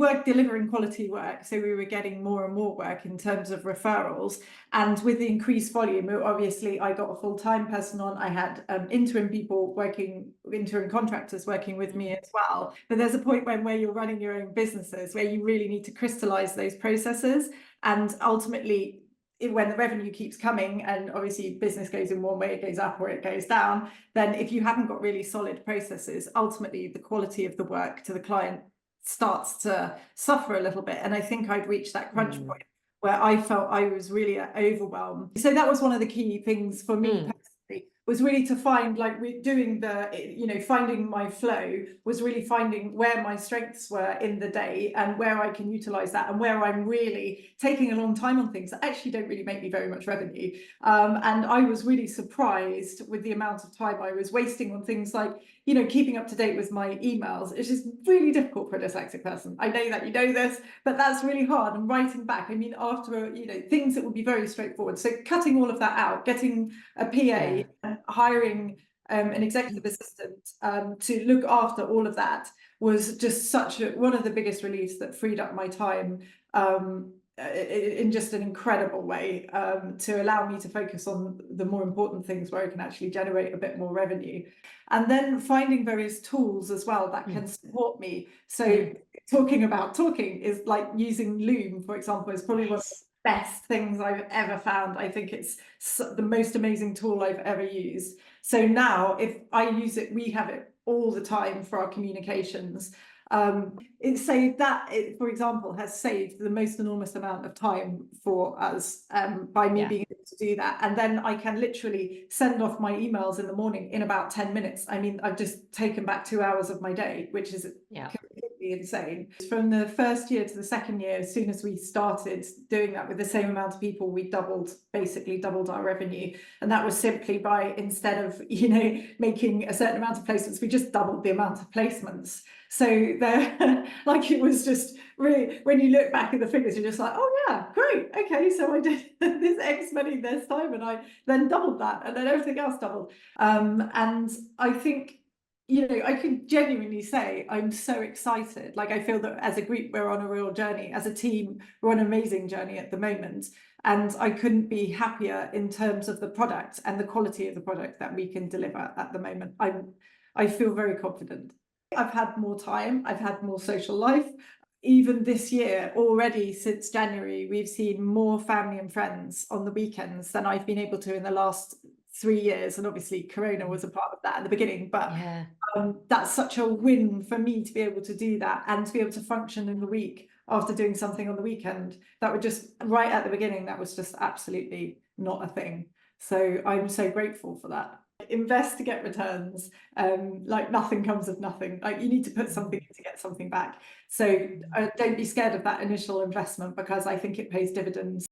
were delivering quality work, so we were getting more and more work in terms of referrals. And with the increased volume, obviously I got a full-time person on. I had interim contractors working with me as well. But there's a point where you're running your own businesses where you really need to crystallize those processes, and ultimately when the revenue keeps coming, and obviously business goes in one way, it goes up or it goes down, then if you haven't got really solid processes, ultimately the quality of the work to the client starts to suffer a little bit. And I think I'd reached that crunch point where I felt I was really overwhelmed. So that was one of the key things for me personally, was really to find, like, we're doing finding my flow, was really finding where my strengths were in the day and where I can utilize that, and where I'm really taking a long time on things that actually don't really make me very much revenue. And I was really surprised with the amount of time I was wasting on things like, keeping up to date with my emails. It's just really difficult for a dyslexic person. I know that you know this, but that's really hard. And writing back, I mean, after, things that would be very straightforward. So cutting all of that out, getting a PA, and hiring an executive assistant to look after all of that was just one of the biggest reliefs that freed up my time in just an incredible way, to allow me to focus on the more important things where I can actually generate a bit more revenue. And then finding various tools as well that can support me. So talking is like using Loom, for example, is probably one of the best things I've ever found. I think it's the most amazing tool I've ever used. So now if I use it, we have it all the time for our communications. For example, has saved the most enormous amount of time for us by me being able to do that. And then I can literally send off my emails in the morning in about 10 minutes. I mean, I've just taken back 2 hours of my day, which is completely insane. From the first year to the second year, as soon as we started doing that with the same amount of people, we basically doubled our revenue. And that was simply by, instead of, making a certain amount of placements, we just doubled the amount of placements. So it was just really, when you look back at the figures, you're just like, oh yeah, great, okay, so I did this X many this time, and I then doubled that, and then everything else doubled. And I think, I can genuinely say I'm so excited. Like, I feel that as a group, we're on a real journey. As a team, we're on an amazing journey at the moment. And I couldn't be happier in terms of the product and the quality of the product that we can deliver at the moment. I feel very confident. I've had more time, I've had more social life. Even this year, already since January, we've seen more family and friends on the weekends than I've been able to in the last 3 years. And obviously Corona was a part of that at the beginning, but that's such a win for me to be able to do that, and to be able to function in the week after doing something on the weekend. That would just, right at the beginning, that was just absolutely not a thing. So I'm so grateful for that. Invest to get returns. Like, nothing comes of nothing. Like, you need to put something in to get something back. So don't be scared of that initial investment, because I think it pays dividends.